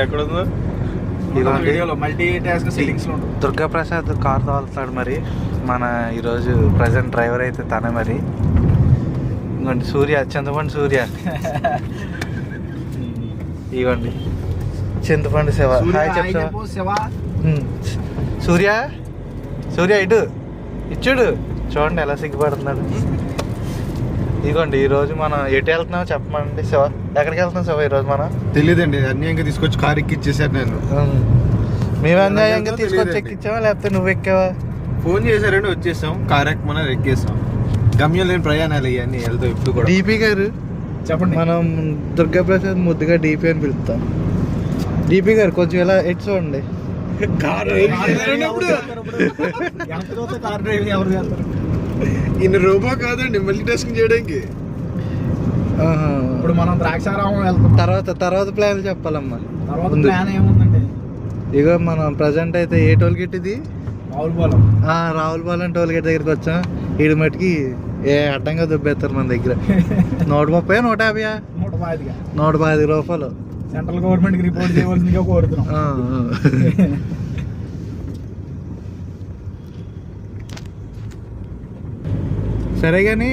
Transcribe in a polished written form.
ఎక్కడుందో multi task settings లో Durga Prasad car తోలుతాడు మరి. మన ఈరోజు ప్రజెంట్ డ్రైవర్ అయితే తనే మరి. ఇంకోండి సూర్య, చింతపండు సూర్య. ఇవ్వండి చింతపండు శివ. హాయ్ చెప్పు శివ. సూర్య, సూర్య ఇటు ఇచ్చుడు. చూడండి ఎలా సిగ్గుపడుతున్నాడు. ఇదిగోండి ఈరోజు మనం ఎటు వెళ్తున్నామో చెప్పమండి శివ. ఎక్కడికి వెళ్తున్నాం శివ ఈరోజు మనం? తెలియదండి, అన్యాయంగా తీసుకొచ్చి కార్ ఎక్కిచ్చేసారు. నేను మేము అన్యాయంగా తీసుకొచ్చి ఎక్కించావా లేకపోతే నువ్వు ఎక్కావా? ఫోన్ చేశారండి, వచ్చేసాం. కార్ ఎక్కమన్నా ఎక్కేసాం. గమ్యం లేని ప్రయాణాలు ఇవన్నీ వెళ్తాం ఇప్పుడు కూడా. డిపి గారు చెప్పండి. మనం దుర్గా ప్రసాద్ ముద్దుగా డిపి అని పిలుస్తాం. డిపి గారు కొంచెం ఇలా ఎటు చూడండి. ఇన్ని రోబో కాదండి మల్టీ టాస్కింగ్ చేయడానికి. ఇప్పుడు మనం ద్రాక్షారామం వెళ్తాం. తర్వాత ప్లాన్ చెప్పాలమ్మా. తర్వాత ప్లాన్ ఏముందండి? ఇక మనం ప్రజెంట్ అయితే ఏ టోల్ గేట్ ఇది? రావులపాలెం టోల్ గేట్ దగ్గరికి వచ్చాం. ఈడు మట్టుకి ఏ అడ్డంగా దుబ్బేస్తారు మన దగ్గర. 130, 150, 115 రూపాయలు. సెంట్రల్ గవర్నమెంట్ కి రిపోర్ట్ చేయవలసిందిగా కోరుతున్నాం. సరే కానీ